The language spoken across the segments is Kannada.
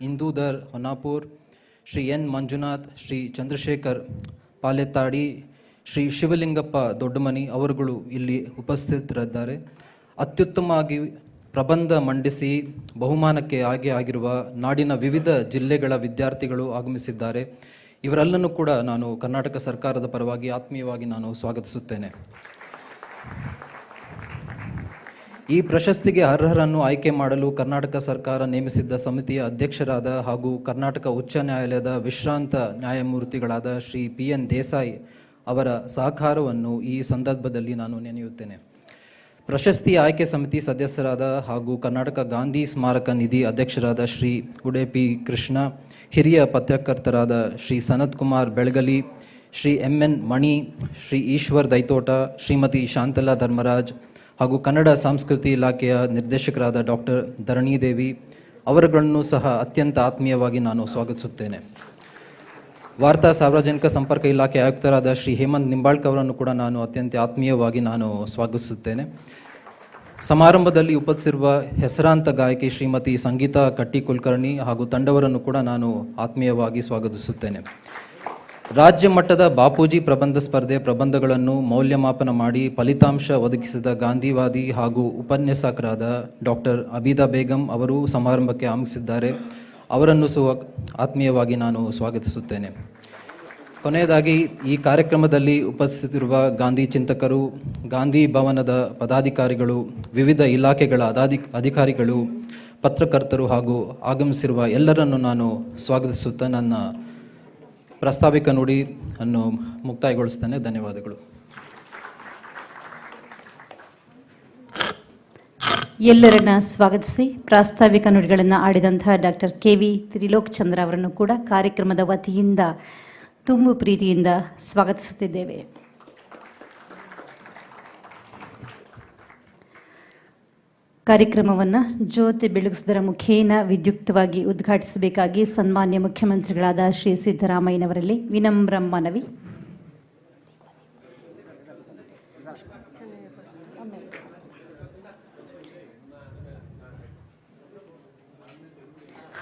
ಇಂದೂಧರ್ ಹೊನ್ನಾಪುರ್, ಶ್ರೀ ಎನ್ ಮಂಜುನಾಥ್, ಶ್ರೀ ಚಂದ್ರಶೇಖರ್ ಪಾಲೆತ್ತಾಡಿ, ಶ್ರೀ ಶಿವಲಿಂಗಪ್ಪ ದೊಡ್ಡಮನಿ ಅವರುಗಳು ಇಲ್ಲಿ ಉಪಸ್ಥಿತರಿದ್ದಾರೆ. ಅತ್ಯುತ್ತಮವಾಗಿ ಪ್ರಬಂಧ ಮಂಡಿಸಿ ಬಹುಮಾನಕ್ಕೆ ಆಗಿರುವ ನಾಡಿನ ವಿವಿಧ ಜಿಲ್ಲೆಗಳ ವಿದ್ಯಾರ್ಥಿಗಳು ಆಗಮಿಸಿದ್ದಾರೆ. ಇವರೆಲ್ಲನೂ ಕೂಡ ನಾನು ಕರ್ನಾಟಕ ಸರ್ಕಾರದ ಪರವಾಗಿ ಆತ್ಮೀಯವಾಗಿ ನಾನು ಸ್ವಾಗತಿಸುತ್ತೇನೆ. ಈ ಪ್ರಶಸ್ತಿಗೆ ಅರ್ಹರನ್ನು ಆಯ್ಕೆ ಮಾಡಲು ಕರ್ನಾಟಕ ಸರ್ಕಾರ ನೇಮಿಸಿದ್ದ ಸಮಿತಿಯ ಅಧ್ಯಕ್ಷರಾದ ಹಾಗೂ ಕರ್ನಾಟಕ ಉಚ್ಚ ನ್ಯಾಯಾಲಯದ ವಿಶ್ರಾಂತ ನ್ಯಾಯಮೂರ್ತಿಗಳಾದ ಶ್ರೀ PN ದೇಸಾಯಿ ಅವರ ಸಹಕಾರವನ್ನು ಈ ಸಂದರ್ಭದಲ್ಲಿ ನಾನು ನೆನೆಯುತ್ತೇನೆ. ಪ್ರಶಸ್ತಿ ಆಯ್ಕೆ ಸಮಿತಿ ಸದಸ್ಯರಾದ ಹಾಗೂ ಕರ್ನಾಟಕ ಗಾಂಧಿ ಸ್ಮಾರಕ ನಿಧಿ ಅಧ್ಯಕ್ಷರಾದ ಶ್ರೀ ಉಡುಪಿ ಕೃಷ್ಣ, ಹಿರಿಯ ಪತ್ರಕರ್ತರಾದ ಶ್ರೀ ಸನತ್ ಕುಮಾರ್ ಬೆಳಗಲಿ, ಶ್ರೀ MN ಮಣಿ, ಶ್ರೀ ಈಶ್ವರ್ ದೈತೋಟ, ಶ್ರೀಮತಿ ಶಾಂತಲಾ ಧರ್ಮರಾಜ್ ಹಾಗೂ ಕನ್ನಡ ಸಂಸ್ಕೃತಿ ಇಲಾಖೆಯ ನಿರ್ದೇಶಕರಾದ ಡಾಕ್ಟರ್ ಧರಣಿದೇವಿ ಅವರುಗಳನ್ನು ಸಹ ಅತ್ಯಂತ ಆತ್ಮೀಯವಾಗಿ ನಾನು ಸ್ವಾಗತಿಸುತ್ತೇನೆ. ವಾರ್ತಾ ಸಾರ್ವಜನಿಕ ಸಂಪರ್ಕ ಇಲಾಖೆ ಆಯುಕ್ತರಾದ ಶ್ರೀ ಹೇಮಂತ್ ನಿಂಬಾಳ್ಕ ಅವರನ್ನು ಕೂಡ ನಾನು ಅತ್ಯಂತ ಆತ್ಮೀಯವಾಗಿ ನಾನು ಸ್ವಾಗತಿಸುತ್ತೇನೆ. ಸಮಾರಂಭದಲ್ಲಿ ಉಪಸ್ಥಿತಿರುವ ಹೆಸರಾಂತ ಗಾಯಕಿ ಶ್ರೀಮತಿ ಸಂಗೀತಾ ಕಟ್ಟಿ ಕುಲಕರ್ಣಿ ಹಾಗೂ ತಂಡವರನ್ನು ಕೂಡ ನಾನು ಆತ್ಮೀಯವಾಗಿ ಸ್ವಾಗತಿಸುತ್ತೇನೆ. ರಾಜ್ಯ ಮಟ್ಟದ ಬಾಪೂಜಿ ಪ್ರಬಂಧ ಸ್ಪರ್ಧೆ ಪ್ರಬಂಧಗಳನ್ನು ಮೌಲ್ಯಮಾಪನ ಮಾಡಿ ಫಲಿತಾಂಶ ಒದಗಿಸಿದ ಗಾಂಧಿವಾದಿ ಹಾಗೂ ಉಪನ್ಯಾಸಕರಾದ ಡಾಕ್ಟರ್ ಅಬೀದಾ ಬೇಗಂ ಅವರು ಸಮಾರಂಭಕ್ಕೆ ಆಗಮಿಸಿದ್ದಾರೆ. ಅವರನ್ನು ಆತ್ಮೀಯವಾಗಿ ನಾನು ಸ್ವಾಗತಿಸುತ್ತೇನೆ. ಕೊನೆಯದಾಗಿ ಈ ಕಾರ್ಯಕ್ರಮದಲ್ಲಿ ಉಪಸ್ಥಿತಿರುವ ಗಾಂಧಿ ಚಿಂತಕರು, ಗಾಂಧಿ ಭವನದ ಪದಾಧಿಕಾರಿಗಳು, ವಿವಿಧ ಇಲಾಖೆಗಳ ಅಧಿಕಾರಿಗಳು, ಪತ್ರಕರ್ತರು ಹಾಗೂ ಆಗಮಿಸಿರುವ ಎಲ್ಲರನ್ನು ನಾನು ಸ್ವಾಗತಿಸುತ್ತಾ ನನ್ನ ಪ್ರಾಸ್ತಾವಿಕ ನುಡಿ ಅನ್ನು ಮುಕ್ತಾಯಗೊಳಿಸ್ತೇನೆ. ಧನ್ಯವಾದಗಳು. ಎಲ್ಲರನ್ನ ಸ್ವಾಗತಿಸಿ ಪ್ರಾಸ್ತಾವಿಕ ನುಡಿಗಳನ್ನು ಆಡಿದಂತಹ ಡಾಕ್ಟರ್ KV ತ್ರಿಲೋಕ್ ಚಂದ್ರ ಅವರನ್ನು ಕೂಡ ಕಾರ್ಯಕ್ರಮದ ವತಿಯಿಂದ ತುಂಬು ಪ್ರೀತಿಯಿಂದ ಸ್ವಾಗತಿಸುತ್ತಿದ್ದೇವೆ. ಕಾರ್ಯಕ್ರಮವನ್ನು ಜ್ಯೋತಿ ಬೆಳಗಿಸುವುದರ ಮುಖೇನ ವಿದ್ಯುಕ್ತವಾಗಿ ಉದ್ಘಾಟಿಸಬೇಕಾಗಿ ಸನ್ಮಾನ್ಯ ಮುಖ್ಯಮಂತ್ರಿಗಳಾದ ಶ್ರೀ ಸಿದ್ದರಾಮಯ್ಯನವರಲ್ಲಿ ವಿನಮ್ರ ಮನವಿ.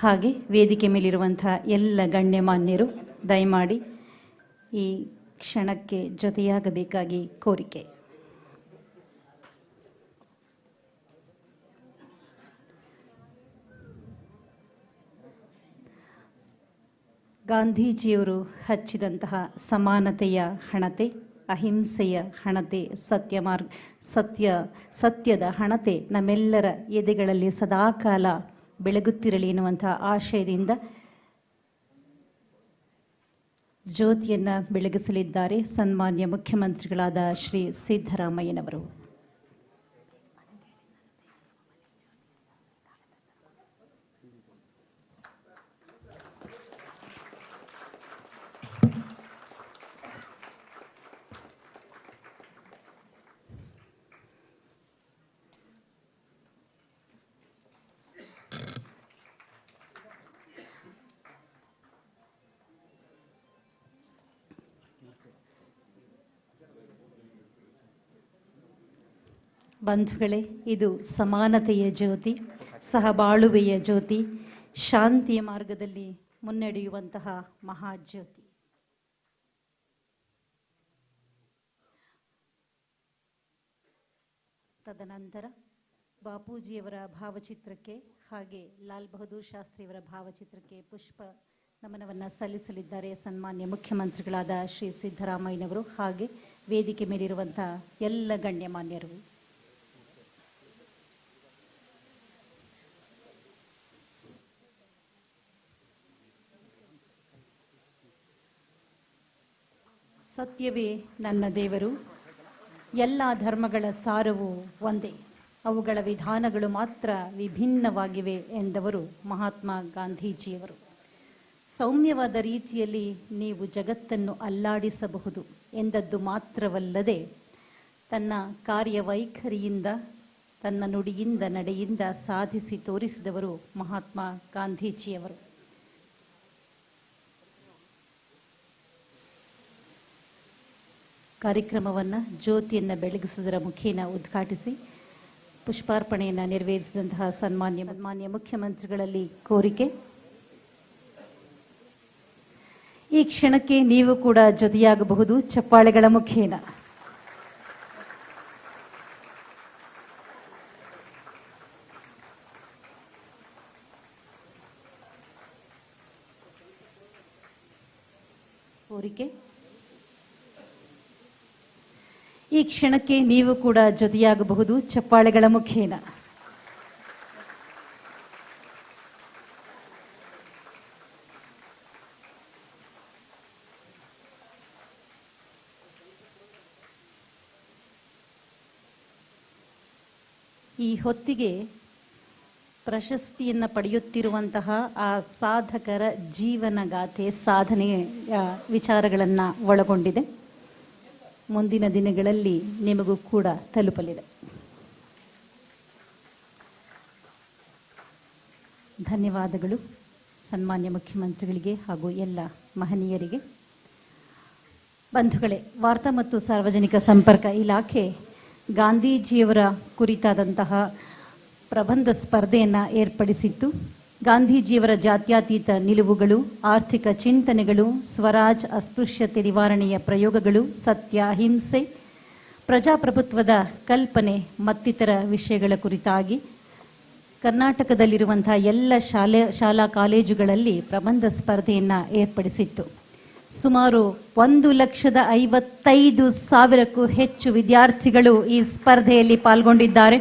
ಹಾಗೆ ವೇದಿಕೆ ಮೇಲಿರುವಂತಹ ಎಲ್ಲ ಗಣ್ಯಮಾನ್ಯರು ದಯಮಾಡಿ ಈ ಕ್ಷಣಕ್ಕೆ ಜೊತೆಯಾಗಬೇಕಾಗಿ ಕೋರಿಕೆ. ಗಾಂಧೀಜಿಯವರು ಹಚ್ಚಿದಂತಹ ಸಮಾನತೆಯ ಹಣತೆ, ಅಹಿಂಸೆಯ ಹಣತೆ, ಸತ್ಯದ ಹಣತೆ ನಮ್ಮೆಲ್ಲರ ಎದೆಗಳಲ್ಲಿ ಸದಾಕಾಲ ಬೆಳಗುತ್ತಿರಲಿ ಎನ್ನುವಂಥ ಆಶಯದಿಂದ ಜ್ಯೋತಿಯನ್ನು ಬೆಳಗಿಸಲಿದ್ದಾರೆ ಸನ್ಮಾನ್ಯ ಮುಖ್ಯಮಂತ್ರಿಗಳಾದ ಶ್ರೀ ಸಿದ್ದರಾಮಯ್ಯನವರು. ಬಂಧುಗಳೇ, ಇದು ಸಮಾನತೆಯ ಜ್ಯೋತಿ, ಸಹಬಾಳುವೆಯ ಜ್ಯೋತಿ, ಶಾಂತಿಯ ಮಾರ್ಗದಲ್ಲಿ ಮುನ್ನಡೆಯುವಂತಹ ಮಹಾಜ್ಯೋತಿ. ತದನಂತರ ಬಾಪೂಜಿಯವರ ಭಾವಚಿತ್ರಕ್ಕೆ ಹಾಗೆ ಲಾಲ್ ಬಹದ್ದೂರ್ ಶಾಸ್ತ್ರಿಯವರ ಭಾವಚಿತ್ರಕ್ಕೆ ಪುಷ್ಪ ನಮನವನ್ನು ಸಲ್ಲಿಸಲಿದ್ದಾರೆ ಸನ್ಮಾನ್ಯ ಮುಖ್ಯಮಂತ್ರಿಗಳಾದ ಶ್ರೀ ಸಿದ್ದರಾಮಯ್ಯನವರು ಹಾಗೆ ವೇದಿಕೆ ಮೇಲಿರುವಂತಹ ಎಲ್ಲ ಗಣ್ಯಮಾನ್ಯರು. ಸತ್ಯವೇ ನನ್ನ ದೇವರು, ಎಲ್ಲ ಧರ್ಮಗಳ ಸಾರವು ಒಂದೇ, ಅವುಗಳ ವಿಧಾನಗಳು ಮಾತ್ರ ವಿಭಿನ್ನವಾಗಿವೆ ಎಂದವರು ಮಹಾತ್ಮ ಗಾಂಧೀಜಿಯವರು. ಸೌಮ್ಯವಾದ ರೀತಿಯಲ್ಲಿ ನೀವು ಜಗತ್ತನ್ನು ಅಲ್ಲಾಡಿಸಬಹುದು ಎಂದದ್ದು ಮಾತ್ರವಲ್ಲದೆ ತನ್ನ ಕಾರ್ಯವೈಖರಿಯಿಂದ, ತನ್ನ ನುಡಿಯಿಂದ, ನಡೆಯಿಂದ ಸಾಧಿಸಿ ತೋರಿಸಿದವರು ಮಹಾತ್ಮ ಗಾಂಧೀಜಿಯವರು. ಕಾರ್ಯಕ್ರಮವನ್ನು ಜ್ಯೋತಿಯನ್ನು ಬೆಳಗಿಸುವುದರ ಮುಖೇನ ಉದ್ಘಾಟಿಸಿ ಪುಷ್ಪಾರ್ಪಣೆಯನ್ನು ನೆರವೇರಿಸಿದಂತಹ ಸನ್ಮಾನ್ಯ ಮುಖ್ಯಮಂತ್ರಿಗಳಲ್ಲಿ ಕೋರಿಕೆ. ಈ ಕ್ಷಣಕ್ಕೆ ನೀವು ಕೂಡ ಜೊತೆಯಾಗಬಹುದು ಚಪ್ಪಾಳೆಗಳ ಮುಖೇನ. ಕೋರಿಕೆ. ಈ ಕ್ಷಣಕ್ಕೆ ನೀವು ಕೂಡ ಜೊತೆಯಾಗಬಹುದು ಚಪ್ಪಾಳೆಗಳ ಮುಖೇನ. ಈ ಹೊತ್ತಿಗೆ ಪ್ರಶಸ್ತಿಯನ್ನು ಪಡೆಯುತ್ತಿರುವಂತಹ ಆ ಸಾಧಕರ ಜೀವನಗಾಥೆ, ಸಾಧನೆಯ ವಿಚಾರಗಳನ್ನು ಒಳಗೊಂಡಿದೆ. ಮುಂದಿನ ದಿನಗಳಲ್ಲಿ ನಿಮಗೂ ಕೂಡ ತಲುಪಲಿದೆ. ಧನ್ಯವಾದಗಳು ಸನ್ಮಾನ್ಯ ಮುಖ್ಯಮಂತ್ರಿಗಳಿಗೆ ಹಾಗೂ ಎಲ್ಲ ಮಹನೀಯರಿಗೆ. ಬಂಧುಗಳೇ, ವಾರ್ತಾ ಮತ್ತು ಸಾರ್ವಜನಿಕ ಸಂಪರ್ಕ ಇಲಾಖೆ ಗಾಂಧೀಜಿಯವರ ಕುರಿತಾದಂತಹ ಪ್ರಬಂಧ ಸ್ಪರ್ಧೆಯನ್ನು ಏರ್ಪಡಿಸಿತ್ತು. ಗಾಂಧೀಜಿಯವರ ಜಾತ್ಯತೀತ ನಿಲುವುಗಳು, ಆರ್ಥಿಕ ಚಿಂತನೆಗಳು, ಸ್ವರಾಜ್, ಅಸ್ಪೃಶ್ಯತೆ ನಿವಾರಣೆಯ ಪ್ರಯೋಗಗಳು, ಸತ್ಯ, ಅಹಿಂಸೆ, ಪ್ರಜಾಪ್ರಭುತ್ವದ ಕಲ್ಪನೆ ಮತ್ತಿತರ ವಿಷಯಗಳ ಕುರಿತಾಗಿ ಕರ್ನಾಟಕದಲ್ಲಿರುವಂತಹ ಎಲ್ಲ ಶಾಲಾ ಕಾಲೇಜುಗಳಲ್ಲಿ ಪ್ರಬಂಧ ಸ್ಪರ್ಧೆಯನ್ನು ಏರ್ಪಡಿಸಿತ್ತು. ಸುಮಾರು 1,55,000ಕ್ಕೂ ಹೆಚ್ಚು ವಿದ್ಯಾರ್ಥಿಗಳು ಈ ಸ್ಪರ್ಧೆಯಲ್ಲಿ ಪಾಲ್ಗೊಂಡಿದ್ದಾರೆ.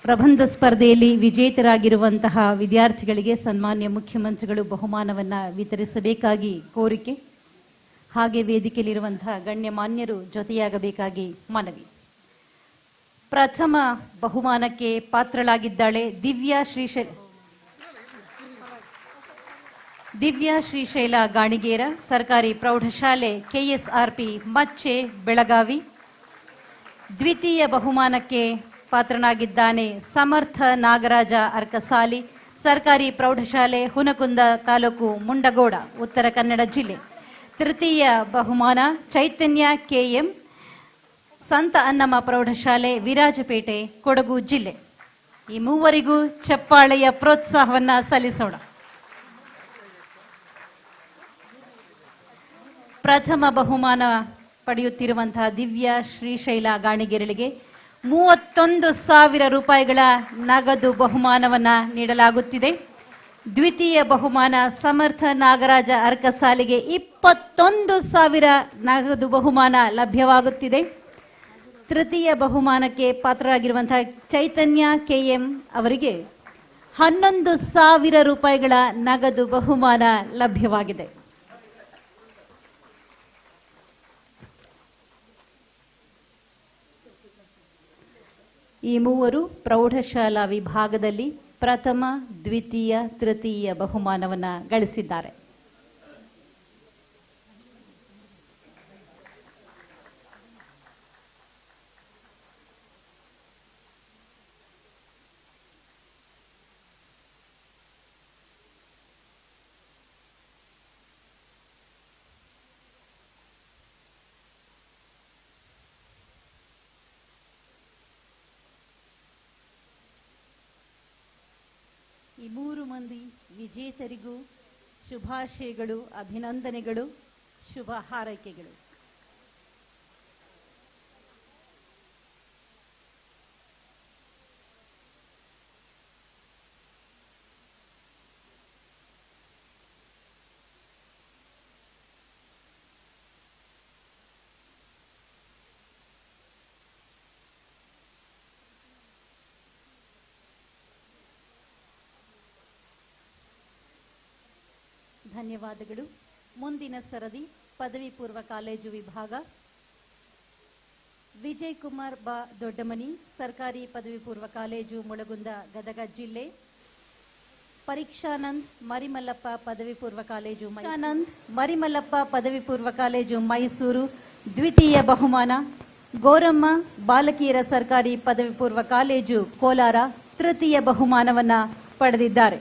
ಪ್ರಬಂಧ ಸ್ಪರ್ಧೆಯಲ್ಲಿ ವಿಜೇತರಾಗಿರುವಂತಹ ವಿದ್ಯಾರ್ಥಿಗಳಿಗೆ ಸನ್ಮಾನ್ಯ ಮುಖ್ಯಮಂತ್ರಿಗಳು ಬಹುಮಾನವನ್ನು ವಿತರಿಸಬೇಕಾಗಿ ಕೋರಿಕೆ. ಹಾಗೆ ವೇದಿಕೆಯಲ್ಲಿರುವಂತಹ ಗಣ್ಯಮಾನ್ಯರು ಜೊತೆಯಾಗಬೇಕಾಗಿ ಮನವಿ. ಪ್ರಥಮ ಬಹುಮಾನಕ್ಕೆ ಪಾತ್ರಳಾಗಿದ್ದಾಳೆ ದಿವ್ಯಾ ಶ್ರೀಶೈಲ ಗಾಣಿಗೇರ, ಸರ್ಕಾರಿ ಪ್ರೌಢಶಾಲೆ KSRP ಮಚ್ಚೆ, ಬೆಳಗಾವಿ. ದ್ವಿತೀಯ ಬಹುಮಾನಕ್ಕೆ ಪಾತ್ರನಾಗಿದ್ದಾನೆ ಸಮರ್ಥ ನಾಗರಾಜ ಅರ್ಕಸಾಲಿ, ಸರ್ಕಾರಿ ಪ್ರೌಢಶಾಲೆ ಹುನಕುಂದ ತಾಲೂಕು, ಮುಂಡಗೋಡ, ಉತ್ತರ ಕನ್ನಡ ಜಿಲ್ಲೆ. ತೃತೀಯ ಬಹುಮಾನ ಚೈತನ್ಯ KM, ಸಂತ ಅನ್ನಮ್ಮ ಪ್ರೌಢಶಾಲೆ, ವಿರಾಜಪೇಟೆ, ಕೊಡಗು ಜಿಲ್ಲೆ. ಈ ಮೂವರಿಗೂ ಚಪ್ಪಾಳೆಯ ಪ್ರೋತ್ಸಾಹವನ್ನು ಸಲ್ಲಿಸೋಣ. ಪ್ರಥಮ ಬಹುಮಾನ ಪಡೆಯುತ್ತಿರುವಂತಹ ದಿವ್ಯಾ ಶ್ರೀಶೈಲ ಗಾಣಿಗೇರಳಿಗೆ 31,000 ರೂಪಾಯಿಗಳ ನಗದು ಬಹುಮಾನವನ್ನು ನೀಡಲಾಗುತ್ತಿದೆ. ದ್ವಿತೀಯ ಬಹುಮಾನ ಸಮರ್ಥ ನಾಗರಾಜ ಅರ್ಕಸಾಲಿಗೆ 21,000 ನಗದು ಬಹುಮಾನ ಲಭ್ಯವಾಗುತ್ತಿದೆ. ತೃತೀಯ ಬಹುಮಾನಕ್ಕೆ ಪಾತ್ರರಾಗಿರುವಂತಹ ಚೈತನ್ಯ KM ಅವರಿಗೆ 11,000 ರೂಪಾಯಿಗಳ ನಗದು ಬಹುಮಾನ ಲಭ್ಯವಾಗಿದೆ. ಈ ಮೂವರು ಪ್ರೌಢಶಾಲಾ ವಿಭಾಗದಲ್ಲಿ ಪ್ರಥಮ, ದ್ವಿತೀಯ, ತೃತೀಯ ಬಹುಮಾನವನ್ನು ಗಳಿಸಿದ್ದಾರೆ. ಈ ಮೂರು ಮಂದಿ ವಿಜೇತರಿಗೂ ಶುಭಾಶಯಗಳು, ಅಭಿನಂದನೆಗಳು, ಶುಭ ಹಾರೈಕೆಗಳು. ಧನ್ಯವಾದಗಳು. ಮುಂದಿನ ಸರದಿ ಪದವಿ ಪೂರ್ವ ಕಾಲೇಜು ವಿಭಾಗ. ವಿಜಯ್ ಕುಮಾರ್ ಬಾ ದೊಡ್ಡಮನಿ, ಸರ್ಕಾರಿ ಪದವಿ ಪೂರ್ವ ಕಾಲೇಜು, ಮುಳಗುಂದ, ಗದಗ ಜಿಲ್ಲೆ. ಪರೀಕ್ಷಾನಂದ್ ಮರಿಮಲ್ಲಪ್ಪ ಪದವಿ ಪೂರ್ವ ಕಾಲೇಜು, ಮರಿಮಲ್ಲಪ್ಪ ಪದವಿ ಪೂರ್ವ ಕಾಲೇಜು, ಮೈಸೂರು, ದ್ವಿತೀಯ ಬಹುಮಾನ. ಗೋರಮ್ಮ ಬಾಲಕಿಯರ ಸರ್ಕಾರಿ ಪದವಿ ಪೂರ್ವ ಕಾಲೇಜು, ಕೋಲಾರ, ತೃತೀಯ ಬಹುಮಾನವನ್ನು ಪಡೆದಿದ್ದಾರೆ.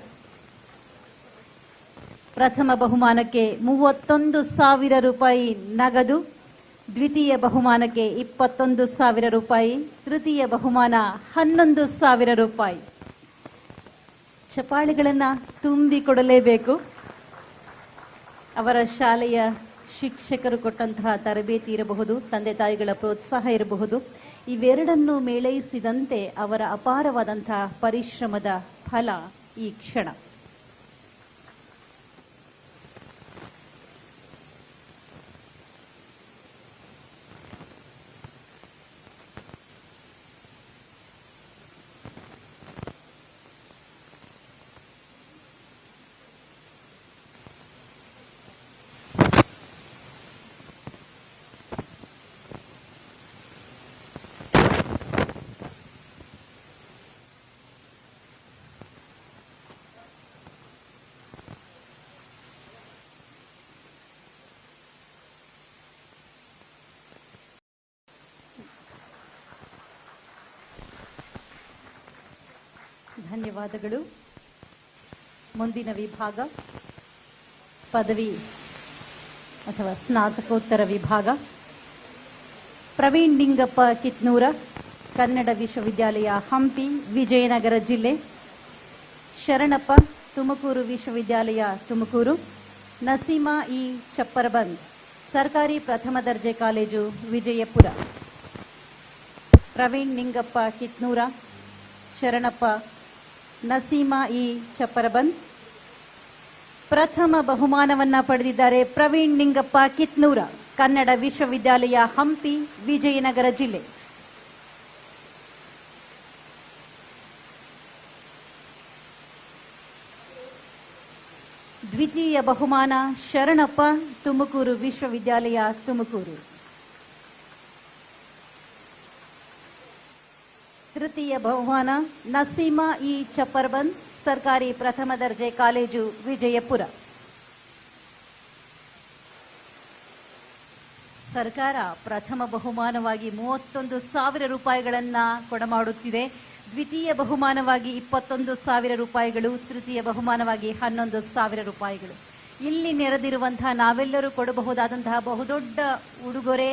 ಪ್ರಥಮ ಬಹುಮಾನಕ್ಕೆ 31,000 ರೂಪಾಯಿ ನಗದು, ದ್ವಿತೀಯ ಬಹುಮಾನಕ್ಕೆ 21,000 ರೂಪಾಯಿ, ತೃತೀಯ ಬಹುಮಾನ 11,000 ರೂಪಾಯಿ. ಚಪ್ಪಾಳೆಗಳನ್ನು ತುಂಬಿಕೊಡಲೇಬೇಕು. ಅವರ ಶಾಲೆಯ ಶಿಕ್ಷಕರು ಕೊಟ್ಟಂತಹ ತರಬೇತಿ ಇರಬಹುದು, ತಂದೆ ತಾಯಿಗಳ ಪ್ರೋತ್ಸಾಹ ಇರಬಹುದು, ಇವೆರಡನ್ನು ಮೇಳೈಸಿದಂತೆ ಅವರ ಅಪಾರವಾದಂತಹ ಪರಿಶ್ರಮದ ಫಲ ಈ ಕ್ಷಣ. ಧನ್ಯವಾದಗಳು. ಮುಂದಿನ ವಿಭಾಗ ಪದವಿ ಅಥವಾ ಸ್ನಾತಕೋತ್ತರ ವಿಭಾಗ. ಪ್ರವೀಣ್ ನಿಂಗಪ್ಪ ಕಿತ್ನೂರ, ಕನ್ನಡ ವಿಶ್ವವಿದ್ಯಾಲಯ ಹಂಪಿ, ವಿಜಯನಗರ ಜಿಲ್ಲೆ. ಶರಣಪ್ಪ, ತುಮಕೂರು ವಿಶ್ವವಿದ್ಯಾಲಯ ತುಮಕೂರು. ನಸೀಮಾ ಇ ಚಪ್ಪರಬಂದ್, ಸರ್ಕಾರಿ ಪ್ರಥಮ ದರ್ಜೆ ಕಾಲೇಜು ವಿಜಯಪುರ. ಪ್ರವೀಣ್ ನಿಂಗಪ್ಪ ಕಿತ್ನೂರ, ಶರಣಪ್ಪ, ನಸೀಮಾ ಇ ಚಪ್ಪರಬಂದ್. ಪ್ರಥಮ ಬಹುಮಾನವನ್ನ ಪಡೆದಿದ್ದಾರೆ ಪ್ರವೀಣ್ ನಿಂಗಪ್ಪ ಕಿತ್ನೂರ, ಕನ್ನಡ ವಿಶ್ವವಿದ್ಯಾಲಯ ಹಂಪಿ, ವಿಜಯನಗರ ಜಿಲ್ಲೆ. ದ್ವಿತೀಯ ಬಹುಮಾನ ಶರಣಪ್ಪ, ತುಮಕೂರು ವಿಶ್ವವಿದ್ಯಾಲಯ ತುಮಕೂರು. ತೃತೀಯ ಬಹುಮಾನ ನಸೀಮಾ ಇ ಚಪ್ಪರ್ಬಂದ್, ಸರ್ಕಾರಿ ಪ್ರಥಮ ದರ್ಜೆ ಕಾಲೇಜು ವಿಜಯಪುರ. ಸರ್ಕಾರ ಪ್ರಥಮ ಬಹುಮಾನವಾಗಿ 31,000 ರೂಪಾಯಿಗಳನ್ನ ಕೊಡಮಾಡುತ್ತಿದೆ. ದ್ವಿತೀಯ ಬಹುಮಾನವಾಗಿ 21,000 ರೂಪಾಯಿಗಳು, ತೃತೀಯ ಬಹುಮಾನವಾಗಿ 11,000 ರೂಪಾಯಿಗಳು. ಇಲ್ಲಿ ನೆರೆದಿರುವಂತಹ ನಾವೆಲ್ಲರೂ ಕೊಡಬಹುದಾದಂತಹ ಬಹುದೊಡ್ಡ ಉಡುಗೊರೆ,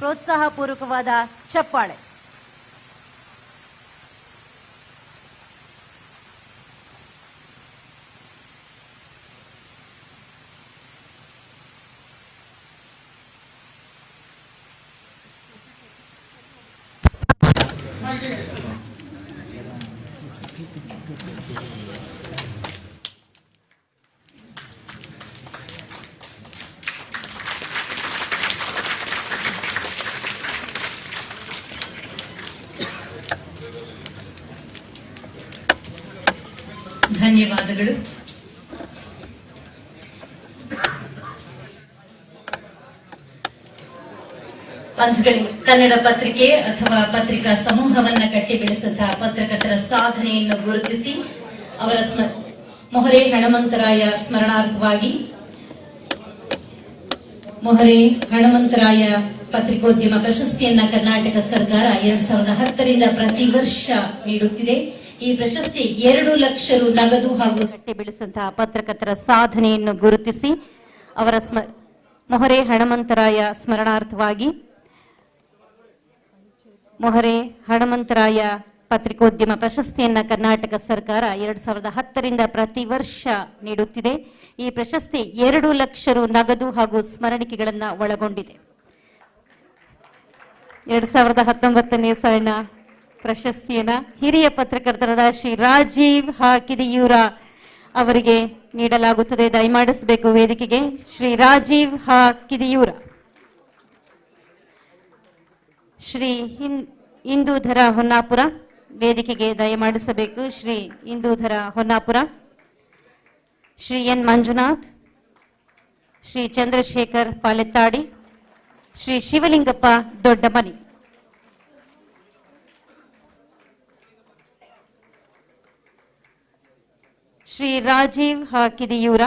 ಪ್ರೋತ್ಸಾಹಪೂರ್ವಕವಾದ ಚಪ್ಪಾಳೆ. ಧನ್ಯವಾದಗಳು. ಪಂಚಗಳಿ ಕನ್ನಡ ಪತ್ರಿಕೆ ಅಥವಾ ಪತ್ರಿಕಾ ಸಮೂಹವನ್ನ ಕಟ್ಟಿ ಬೆಳೆಸಿದಂತಹ ಪತ್ರಕರ್ತರ ಸಾಧನೆಯನ್ನು ಗುರುತಿಸಿ ಅವರ ಮೊಹರೆ ಹಣಮಂತರಾಯ ಸ್ಮರಣಾರ್ಥವಾಗಿ ಮೊಹರೆ ಹಣಮಂತರಾಯ ಪತ್ರಿಕೋದ್ಯಮ ಪ್ರಶಸ್ತಿಯನ್ನ ಕರ್ನಾಟಕ ಸರ್ಕಾರ 2010ರಿಂದ ಪ್ರತಿ ವರ್ಷ ನೀಡುತ್ತಿದೆ. ಈ ಪ್ರಶಸ್ತಿ 2 ಲಕ್ಷ ರು ನಗದು ಹಾಗೂ ಬೆಳೆಸಿದಂತಹ ಪತ್ರಕರ್ತರ ಸಾಧನೆಯನ್ನು ಗುರುತಿಸಿ ಅವರ ಮೊಹರೆ ಹಣಮಂತರಾಯ ಸ್ಮರಣಾರ್ಥವಾಗಿ ಮೊಹರೆ ಹಣಮಂತರಾಯ ಪತ್ರಿಕೋದ್ಯಮ ಪ್ರಶಸ್ತಿಯನ್ನ ಕರ್ನಾಟಕ ಸರ್ಕಾರ 2010ರಿಂದ ಪ್ರತಿ ವರ್ಷ ನೀಡುತ್ತಿದೆ. ಈ ಪ್ರಶಸ್ತಿ 2 ಲಕ್ಷ ರು ನಗದು ಹಾಗೂ ಸ್ಮರಣಿಕೆಗಳನ್ನ ಒಳಗೊಂಡಿದೆ. 2019ನೇ ಸಾಲಿನ ಪ್ರಶಸ್ತಿಯನ್ನ ಹಿರಿಯ ಪತ್ರಕರ್ತರಾದ ಶ್ರೀ ರಾಜೀವ್ ಕಿದಿಯೂರ ಅವರಿಗೆ ನೀಡಲಾಗುತ್ತದೆ. ದಯಮಾಡಿಸಬೇಕು ವೇದಿಕೆಗೆ ಶ್ರೀ ರಾಜೀವ್ ಕಿದಿಯೂರ. ಶ್ರೀ ಇಂದೂಧರ ಹೊನ್ನಾಪುರ ವೇದಿಕೆಗೆ ದಯಮಾಡಿಸಬೇಕು. ಶ್ರೀ ಇಂದೂಧರ ಹೊನ್ನಾಪುರ. ಶ್ರೀ ಎನ್ ಮಂಜುನಾಥ್, ಶ್ರೀ ಚಂದ್ರಶೇಖರ್ ಪಾಲೆತ್ತಾಡಿ, ಶ್ರೀ ಶಿವಲಿಂಗಪ್ಪ ದೊಡ್ಡಮನಿ. ಶ್ರೀ ರಾಜೀವ್ ಕಿದಿಯೂರ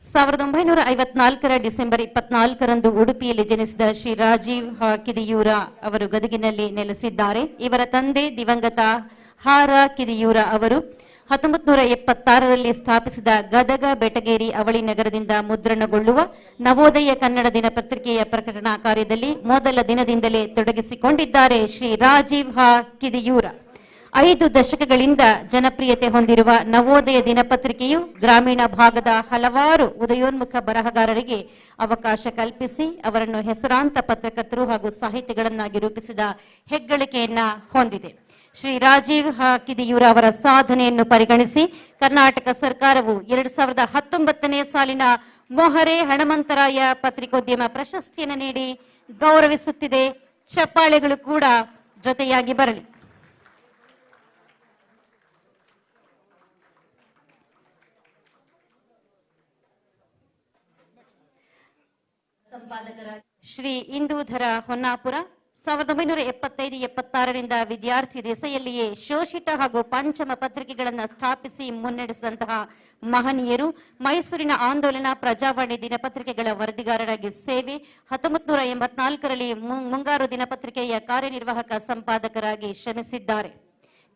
1954ರ ಡಿಸೆಂಬರ್ 24ರಂದು ಉಡುಪಿಯಲ್ಲಿ ಜನಿಸಿದ ಶ್ರೀ ರಾಜೀವ್ ಕಿದಿಯೂರ ಅವರು ಗದಗಿನಲ್ಲಿ ನೆಲೆಸಿದ್ದಾರೆ. ಇವರ ತಂದೆ ದಿವಂಗತ ಕಿದಿಯೂರ ಅವರು 1976ರಲ್ಲಿ ಸ್ಥಾಪಿಸಿದ ಗದಗ ಬೆಟಗೇರಿ ಅವಳಿ ನಗರದಿಂದ ಮುದ್ರಣಗೊಳ್ಳುವ ನವೋದಯ ಕನ್ನಡ ದಿನಪತ್ರಿಕೆಯ ಪ್ರಕಟಣಾ ಕಾರ್ಯದಲ್ಲಿ ಮೊದಲ ದಿನದಿಂದಲೇ ತೊಡಗಿಸಿಕೊಂಡಿದ್ದಾರೆ ಶ್ರೀ ರಾಜೀವ್ ಕಿದಿಯೂರ. 5 ದಶಕಗಳಿಂದ ಜನಪ್ರಿಯತೆ ಹೊಂದಿರುವ ನವೋದಯ ದಿನಪತ್ರಿಕೆಯು ಗ್ರಾಮೀಣ ಭಾಗದ ಹಲವಾರು ಉದಯೋನ್ಮುಖ ಬರಹಗಾರರಿಗೆ ಅವಕಾಶ ಕಲ್ಪಿಸಿ ಅವರನ್ನು ಹೆಸರಾಂತ ಪತ್ರಕರ್ತರು ಹಾಗೂ ಸಾಹಿತಿಗಳನ್ನಾಗಿ ರೂಪಿಸಿದ ಹೆಗ್ಗಳಿಕೆಯನ್ನ ಹೊಂದಿದೆ. ಶ್ರೀ ರಾಜೀವ್ ಕಿದಿಯೂರ ಅವರ ಸಾಧನೆಯನ್ನು ಪರಿಗಣಿಸಿ ಕರ್ನಾಟಕ ಸರ್ಕಾರವು 2019ನೇ ಸಾಲಿನ ಮೊಹರೆ ಹಣಮಂತರಾಯ ಪತ್ರಿಕೋದ್ಯಮ ಪ್ರಶಸ್ತಿಯನ್ನು ನೀಡಿ ಗೌರವಿಸುತ್ತಿದೆ. ಚಪ್ಪಾಳೆಗಳು ಕೂಡ ಜೊತೆಯಾಗಿ ಬರಲಿ. ಶ್ರೀ ಇಂದೂಧರ ಹೊನ್ನಾಪುರ 1975-76ರಿಂದ ವಿದ್ಯಾರ್ಥಿ ದೆಸೆಯಲ್ಲಿಯೇ ಶೋಷಿತ ಹಾಗೂ ಪಂಚಮ ಪತ್ರಿಕೆಗಳನ್ನು ಸ್ಥಾಪಿಸಿ ಮುನ್ನಡೆಸಿದಂತಹ ಮಹನೀಯರು. ಮೈಸೂರಿನ ಆಂದೋಲನ, ಪ್ರಜಾವಾಣಿ ದಿನಪತ್ರಿಕೆಗಳ ವರದಿಗಾರರಾಗಿ ಸೇವೆ. 1984ರಲ್ಲಿ ಮುಂಗಾರು ದಿನಪತ್ರಿಕೆಯ ಕಾರ್ಯನಿರ್ವಾಹಕ ಸಂಪಾದಕರಾಗಿ ಶ್ರಮಿಸಿದ್ದಾರೆ.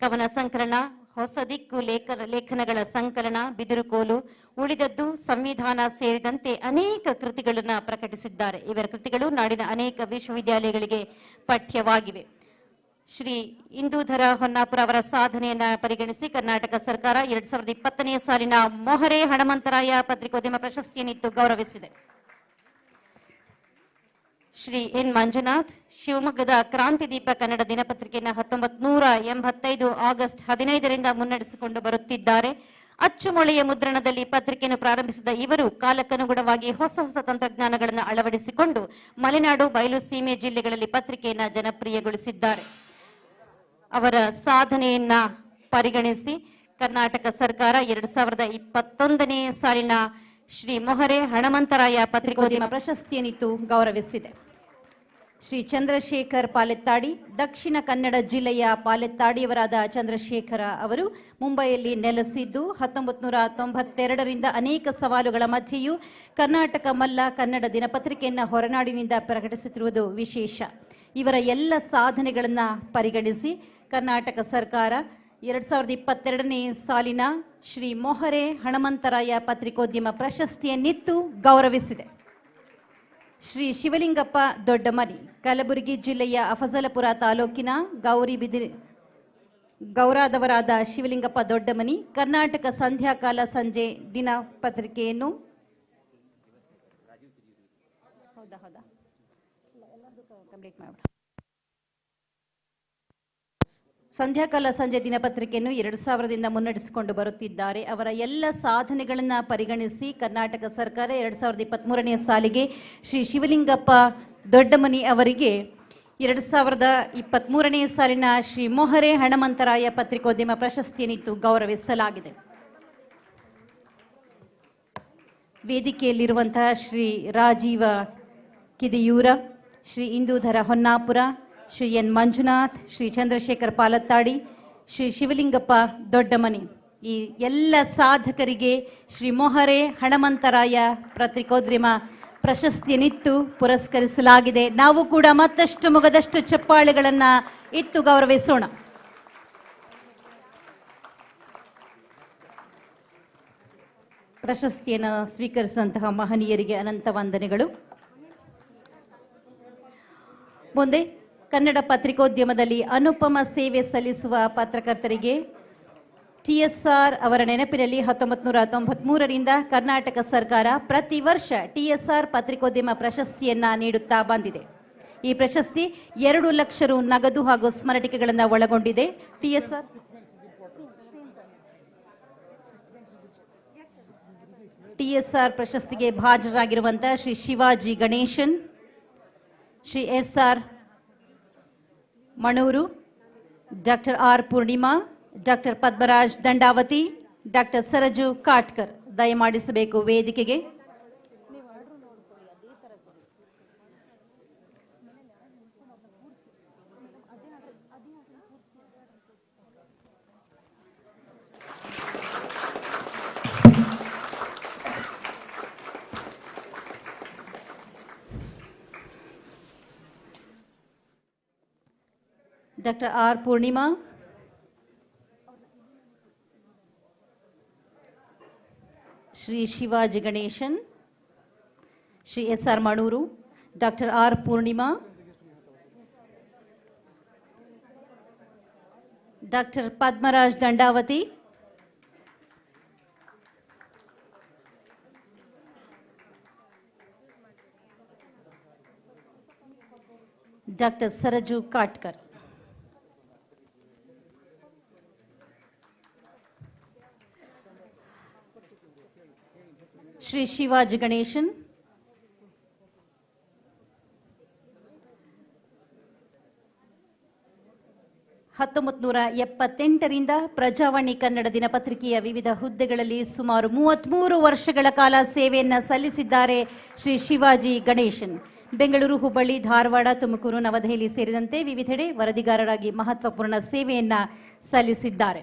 ಕವನ ಸಂಕಲನ, ಹೊಸ ದಿಕ್ಕು ಲೇಖನಗಳ ಸಂಕಲನ, ಬಿದಿರುಕೋಲು, ಉಳಿದದ್ದು, ಸಂವಿಧಾನ ಸೇರಿದಂತೆ ಅನೇಕ ಕೃತಿಗಳನ್ನು ಪ್ರಕಟಿಸಿದ್ದಾರೆ. ಇವರ ಕೃತಿಗಳು ನಾಡಿನ ಅನೇಕ ವಿಶ್ವವಿದ್ಯಾಲಯಗಳಿಗೆ ಪಠ್ಯವಾಗಿವೆ. ಶ್ರೀ ಇಂದೂಧರ ಹೊನ್ನಾಪುರ ಅವರ ಸಾಧನೆಯನ್ನ ಪರಿಗಣಿಸಿ ಕರ್ನಾಟಕ ಸರ್ಕಾರ 2020ನೇ ಸಾಲಿನ ಮೊಹರೆ ಹಣಮಂತರಾಯ ಪತ್ರಿಕೋದ್ಯಮ ಪ್ರಶಸ್ತಿಯನ್ನಿತ್ತು ಗೌರವಿಸಿದೆ. ಶ್ರೀ ಎನ್ ಮಂಜುನಾಥ್ ಶಿವಮೊಗ್ಗದ ಕ್ರಾಂತಿದೀಪ ಕನ್ನಡ ದಿನಪತ್ರಿಕೆಯನ್ನು 1985 ಆಗಸ್ಟ್ 15ರಿಂದ ಮುನ್ನಡೆಸಿಕೊಂಡು ಬರುತ್ತಿದ್ದಾರೆ. ಅಚ್ಚುಮೊಳೆಯ ಮುದ್ರಣದಲ್ಲಿ ಪತ್ರಿಕೆಯನ್ನು ಪ್ರಾರಂಭಿಸಿದ ಇವರು ಕಾಲಕ್ಕನುಗುಣವಾಗಿ ಹೊಸ ಹೊಸ ತಂತ್ರಜ್ಞಾನಗಳನ್ನು ಅಳವಡಿಸಿಕೊಂಡು ಮಲೆನಾಡು, ಬಯಲು ಸೀಮೆ ಜಿಲ್ಲೆಗಳಲ್ಲಿ ಪತ್ರಿಕೆಯನ್ನು ಜನಪ್ರಿಯಗೊಳಿಸಿದ್ದಾರೆ. ಅವರ ಸಾಧನೆಯನ್ನ ಪರಿಗಣಿಸಿ ಕರ್ನಾಟಕ ಸರ್ಕಾರ 2021ನೇ ಸಾಲಿನ ಶ್ರೀ ಮೊಹರೆ ಹಣಮಂತರಾಯ ಪತ್ರಿಕೋದ್ಯಮ ಪ್ರಶಸ್ತಿಯನ್ನಿತ್ತು ಗೌರವಿಸಿದೆ. ಶ್ರೀ ಚಂದ್ರಶೇಖರ್ ಪಾಲೆತ್ತಾಡಿ, ದಕ್ಷಿಣ ಕನ್ನಡ ಜಿಲ್ಲೆಯ ಪಾಲೆತ್ತಾಡಿಯವರಾದ ಚಂದ್ರಶೇಖರ ಅವರು ಮುಂಬೈಯಲ್ಲಿ ನೆಲೆಸಿದ್ದು 1992ರಿಂದ ಅನೇಕ ಸವಾಲುಗಳ ಮಧ್ಯೆಯೂ ಕರ್ನಾಟಕ ಮಲ್ಲ ಕನ್ನಡ ದಿನಪತ್ರಿಕೆಯನ್ನು ಹೊರನಾಡಿನಿಂದ ಪ್ರಕಟಿಸುತ್ತಿರುವುದು ವಿಶೇಷ. ಇವರ ಎಲ್ಲ ಸಾಧನೆಗಳನ್ನು ಪರಿಗಣಿಸಿ ಕರ್ನಾಟಕ ಸರ್ಕಾರ 2022ನೇ ಸಾಲಿನ ಶ್ರೀ ಮೊಹರೆ ಹಣಮಂತರಾಯ ಪತ್ರಿಕೋದ್ಯಮ ಪ್ರಶಸ್ತಿಯನ್ನಿತ್ತು ಗೌರವಿಸಿದೆ. ಶ್ರೀ ಶಿವಲಿಂಗಪ್ಪ ದೊಡ್ಡಮನಿ, ಕಲಬುರಗಿ ಜಿಲ್ಲೆಯ ಅಫಜಲಪುರ ತಾಲೂಕಿನ ಗೌರಾದವರಾದ ಶಿವಲಿಂಗಪ್ಪ ದೊಡ್ಡಮನಿ ಕರ್ನಾಟಕ ಸಂಧ್ಯಾಕಾಲ ಸಂಜೆ ದಿನಪತ್ರಿಕೆಯನ್ನು ಸಂಧ್ಯಾಕಾಲ ಸಂಜೆ ದಿನಪತ್ರಿಕೆಯನ್ನು 2000ದಿಂದ ಮುನ್ನಡೆಸಿಕೊಂಡು ಬರುತ್ತಿದ್ದಾರೆ. ಅವರ ಎಲ್ಲ ಸಾಧನೆಗಳನ್ನು ಪರಿಗಣಿಸಿ ಕರ್ನಾಟಕ ಸರ್ಕಾರ 2023ನೇ ಸಾಲಿಗೆ ಶ್ರೀ ಶಿವಲಿಂಗಪ್ಪ ದೊಡ್ಡಮನಿ ಅವರಿಗೆ 2023ನೇ ಸಾಲಿನ ಶ್ರೀ ಮೊಹರೆ ಹಣಮಂತರಾಯ ಪತ್ರಿಕೋದ್ಯಮ ಪ್ರಶಸ್ತಿಯನ್ನಿತ್ತು ಗೌರವಿಸಲಾಗಿದೆ. ವೇದಿಕೆಯಲ್ಲಿರುವಂತಹ ಶ್ರೀ ರಾಜೀವ ಕಿದಿಯೂರ, ಶ್ರೀ ಇಂದೂಧರ ಹೊನ್ನಾಪುರ, ಶ್ರೀ ಎನ್ ಮಂಜುನಾಥ್, ಶ್ರೀ ಚಂದ್ರಶೇಖರ್ ಪಾಲತ್ತಾಡಿ, ಶ್ರೀ ಶಿವಲಿಂಗಪ್ಪ ದೊಡ್ಡಮನಿ, ಈ ಎಲ್ಲ ಸಾಧಕರಿಗೆ ಶ್ರೀ ಮೊಹರೆ ಹಣಮಂತರಾಯ ಪತ್ರಿಕೋದ್ಯಮ ಪ್ರಶಸ್ತಿಯನ್ನಿತ್ತು ಪುರಸ್ಕರಿಸಲಾಗಿದೆ. ನಾವು ಕೂಡ ಮತ್ತಷ್ಟು ಮುಗದಷ್ಟು ಚಪ್ಪಾಳೆಗಳನ್ನು ಇತ್ತು ಗೌರವಿಸೋಣ. ಪ್ರಶಸ್ತಿಯನ್ನು ಸ್ವೀಕರಿಸಿದಂತಹ ಮಹನೀಯರಿಗೆ ಅನಂತ ವಂದನೆಗಳು. ಮುಂದೆ ಕನ್ನಡ ಪತ್ರಿಕೋದ್ಯಮದಲ್ಲಿ ಅನುಪಮ ಸೇವೆ ಸಲ್ಲಿಸುವ ಪತ್ರಕರ್ತರಿಗೆ TSR ಅವರ ನೆನಪಿನಲ್ಲಿ 1993ರಿಂದ ಕರ್ನಾಟಕ ಸರ್ಕಾರ ಪ್ರತಿ ವರ್ಷ TSR ಪತ್ರಿಕೋದ್ಯಮ ಪ್ರಶಸ್ತಿಯನ್ನ ನೀಡುತ್ತಾ ಬಂದಿದೆ. ಈ ಪ್ರಶಸ್ತಿ 2 ಲಕ್ಷ ರು ನಗದು ಹಾಗೂ ಸ್ಮರಣಿಕೆಗಳನ್ನು ಒಳಗೊಂಡಿದೆ. TSR ಪ್ರಶಸ್ತಿಗೆ ಭಾಜರಾಗಿರುವಂತಹ Shri Shivaji Ganesan, Shri SR Manur, doctor R Purnima, doctor Padmaraj Dandavati, doctor Saraju Katkar ದಯಮಾಡಿಸಬೇಕು ವೇದಿಕೆಗೆ. Doctor R Purnima, Shri Shivaji Ganesan, Shri SR Manur, doctor R Purnima, doctor Padmaraj Dandavati, doctor Saraju Katkar, Shri Shivaji Ganesan, ರಿಂದ ಪ್ರಜಾವಾಣಿ ಕನ್ನಡ ದಿನಪತ್ರಿಕೆಯ ವಿವಿಧ ಹುದ್ದೆಗಳಲ್ಲಿ ಸುಮಾರು 33 ವರ್ಷಗಳ ಕಾಲ ಸೇವೆಯನ್ನ ಸಲ್ಲಿಸಿದ್ದಾರೆ ಶ್ರೀ ಶಿವಾಜಿ ಗಣೇಶನ್. ಬೆಂಗಳೂರು, ಹುಬ್ಬಳ್ಳಿ, ಧಾರವಾಡ, ತುಮಕೂರು, ನವದೆಹಲಿ ಸೇರಿದಂತೆ ವಿವಿಧೆಡೆ ವರದಿಗಾರರಾಗಿ ಮಹತ್ವಪೂರ್ಣ ಸೇವೆಯನ್ನ ಸಲ್ಲಿಸಿದ್ದಾರೆ.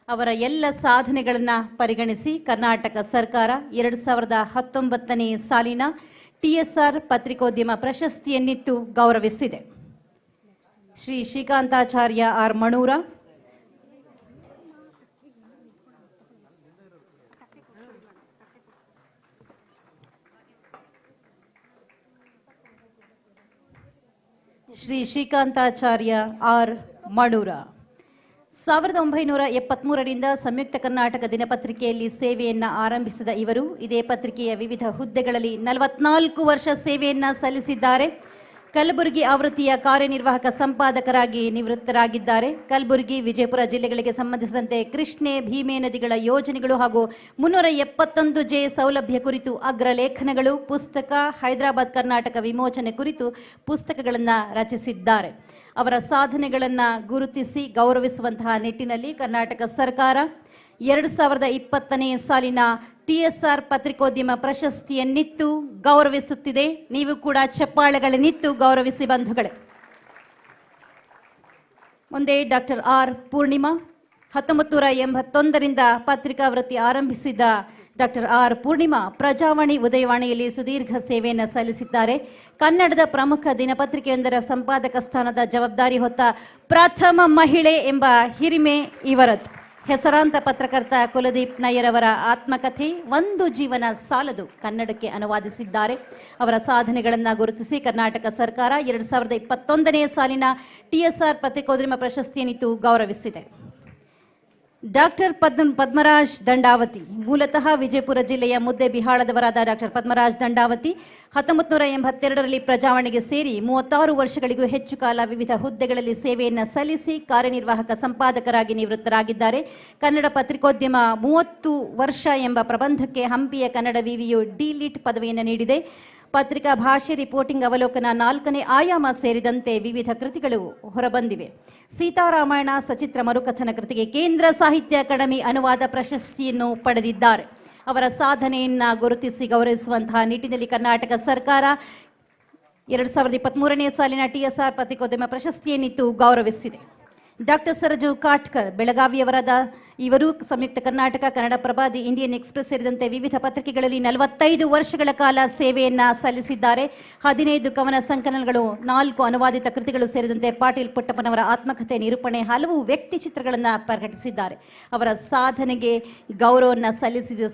ಅವರ ಎಲ್ಲ ಸಾಧನೆಗಳನ್ನು ಪರಿಗಣಿಸಿ ಕರ್ನಾಟಕ ಸರ್ಕಾರ 2019ನೇ ಸಾಲಿನ TSR ಪತ್ರಿಕೋದ್ಯಮ ಪ್ರಶಸ್ತಿಯನ್ನಿತ್ತು ಗೌರವಿಸಿದೆ. ಶ್ರೀ ಶ್ರೀಕಾಂತಾಚಾರ್ಯ ಆರ್ ಮಣೂರ, ಶ್ರೀ ಶ್ರೀಕಾಂತಾಚಾರ್ಯ ಆರ್ ಮಣೂರ 1973ರಿಂದ ಸಂಯುಕ್ತ ಕರ್ನಾಟಕ ದಿನಪತ್ರಿಕೆಯಲ್ಲಿ ಸೇವೆಯನ್ನ ಆರಂಭಿಸಿದ ಇವರು ಇದೇ ಪತ್ರಿಕೆಯ ವಿವಿಧ ಹುದ್ದೆಗಳಲ್ಲಿ 44 ವರ್ಷ ಸೇವೆಯನ್ನ ಸಲ್ಲಿಸಿದ್ದಾರೆ. ಕಲಬುರಗಿ ಆವೃತ್ತಿಯ ಕಾರ್ಯನಿರ್ವಾಹಕ ಸಂಪಾದಕರಾಗಿ ನಿವೃತ್ತರಾಗಿದ್ದಾರೆ. ಕಲಬುರಗಿ, ವಿಜಯಪುರ ಜಿಲ್ಲೆಗಳಿಗೆ ಸಂಬಂಧಿಸಿದಂತೆ ಕೃಷ್ಣೆ, ಭೀಮೆ ನದಿಗಳ ಯೋಜನೆಗಳು ಹಾಗೂ 371J ಸೌಲಭ್ಯ ಕುರಿತು ಅಗ್ರಲೇಖನಗಳು, ಪುಸ್ತಕ, ಹೈದರಾಬಾದ್ ಕರ್ನಾಟಕ ವಿಮೋಚನೆ ಕುರಿತು ಪುಸ್ತಕಗಳನ್ನು ರಚಿಸಿದ್ದಾರೆ. ಅವರ ಸಾಧನೆಗಳನ್ನು ಗುರುತಿಸಿ ಗೌರವಿಸುವಂತಹ ನಿಟ್ಟಿನಲ್ಲಿ ಕರ್ನಾಟಕ ಸರ್ಕಾರ 2020ನೇ ಸಾಲಿನ TSR ಪತ್ರಿಕೋದ್ಯಮ ಪ್ರಶಸ್ತಿಯನ್ನಿತ್ತು ಗೌರವಿಸುತ್ತಿದೆ. ನೀವು ಕೂಡ ಚಪ್ಪಾಳೆಗಳನ್ನಿತ್ತು ಗೌರವಿಸಿ ಬಂಧುಗಳೇ. ಮುಂದೆ ಡಾಕ್ಟರ್ ಆರ್ ಪೂರ್ಣಿಮಾ, 1981ರಿಂದ ಪತ್ರಿಕಾ ವೃತ್ತಿ ಆರಂಭಿಸಿದ ಡಾಕ್ಟರ್ ಆರ್ ಪೂರ್ಣಿಮಾ ಪ್ರಜಾವಾಣಿ, ಉದಯವಾಣಿಯಲ್ಲಿ ಸುದೀರ್ಘ ಸೇವೆಯನ್ನು ಸಲ್ಲಿಸಿದ್ದಾರೆ. ಕನ್ನಡದ ಪ್ರಮುಖ ದಿನಪತ್ರಿಕೆಯೊಂದರ ಸಂಪಾದಕ ಸ್ಥಾನದ ಜವಾಬ್ದಾರಿ ಹೊತ್ತ ಪ್ರಥಮ ಮಹಿಳೆ ಎಂಬ ಹಿರಿಮೆ ಇವರದ್ದು. ಹೆಸರಾಂತ ಪತ್ರಕರ್ತ ಕುಲದೀಪ್ ನಯ್ಯರ್ ಅವರ ಆತ್ಮಕಥೆ ಒಂದು ಜೀವನ ಸಾಲದು ಕನ್ನಡಕ್ಕೆ ಅನುವಾದಿಸಿದ್ದಾರೆ. ಅವರ ಸಾಧನೆಗಳನ್ನು ಗುರುತಿಸಿ ಕರ್ನಾಟಕ ಸರ್ಕಾರ 2021ನೇ ಸಾಲಿನ TSR ಪತ್ರಿಕೋದ್ಯಮ ಪ್ರಶಸ್ತಿಯನ್ನಿತ್ತು ಗೌರವಿಸಿದೆ. ಡಾಕ್ಟರ್ ಪದ್ಮರಾಜ್ ದಂಡಾವತಿ, ಮೂಲತಃ ವಿಜಯಪುರ ಜಿಲ್ಲೆಯ ಮುದ್ದೆಬಿಹಾಳದವರಾದ ಡಾಕ್ಟರ್ ಪದ್ಮರಾಜ್ ದಂಡಾವತಿ 1982ರಲ್ಲಿ ಪ್ರಜಾವಾಣಿಗೆ ಸೇರಿ 36 ವರ್ಷಗಳಿಗೂ ಹೆಚ್ಚು ಕಾಲ ವಿವಿಧ ಹುದ್ದೆಗಳಲ್ಲಿ ಸೇವೆಯನ್ನು ಸಲ್ಲಿಸಿ ಕಾರ್ಯನಿರ್ವಾಹಕ ಸಂಪಾದಕರಾಗಿ ನಿವೃತ್ತರಾಗಿದ್ದಾರೆ. ಕನ್ನಡ ಪತ್ರಿಕೋದ್ಯಮ 30 ವರ್ಷ ಎಂಬ ಪ್ರಬಂಧಕ್ಕೆ ಹಂಪಿಯ ಕನ್ನಡ ವಿವಿಯು ಡಿಲಿಟ್ ಪದವಿಯನ್ನು ನೀಡಿದೆ. ಪತ್ರಿಕಾ ಭಾಷೆ, ರಿಪೋರ್ಟಿಂಗ್, ಅವಲೋಕನ, 4ನೇ ಆಯಾಮ ಸೇರಿದಂತೆ ವಿವಿಧ ಕೃತಿಗಳು ಹೊರಬಂದಿವೆ. ಸೀತಾರಾಮಾಯಣ ಸಚಿತ್ರ ಮರುಕಥನ ಕೃತಿಗೆ ಕೇಂದ್ರ ಸಾಹಿತ್ಯ ಅಕಾಡೆಮಿ ಅನುವಾದ ಪ್ರಶಸ್ತಿಯನ್ನು ಪಡೆದಿದ್ದಾರೆ. ಅವರ ಸಾಧನೆಯನ್ನ ಗುರುತಿಸಿ ಗೌರವಿಸುವಂತಹ ನಿಟ್ಟಿನಲ್ಲಿ ಕರ್ನಾಟಕ ಸರ್ಕಾರ 2023ನೇ ಸಾಲಿನ TSR ಪತ್ರಿಕೋದ್ಯಮ ಪ್ರಶಸ್ತಿಯನ್ನಿತ್ತು ಗೌರವಿಸಿದೆ. ಡಾಕ್ಟರ್ ಸರಜು ಕಾಟ್ಕರ್, ಬೆಳಗಾವಿಯವರಾದ ಇವರು Samyukta Karnataka, Kannadaprabha, the Indian Express ಸೇರಿದಂತೆ ವಿವಿಧ ಪತ್ರಿಕೆಗಳಲ್ಲಿ 45 ವರ್ಷಗಳ ಕಾಲ ಸೇವೆಯನ್ನ ಸಲ್ಲಿಸಿದ್ದಾರೆ. 15 ಕವನ ಸಂಕಲನಗಳು, 4 ಅನುವಾದಿತ ಕೃತಿಗಳು ಸೇರಿದಂತೆ ಪಾಟೀಲ್ ಪುಟ್ಟಪ್ಪನವರ ಆತ್ಮಕಥೆ, ನಿರೂಪಣೆ, ಹಲವು ವ್ಯಕ್ತಿ ಚಿತ್ರಗಳನ್ನು ಪ್ರಕಟಿಸಿದ್ದಾರೆ. ಅವರ ಸಾಧನೆಗೆ ಗೌರವವನ್ನು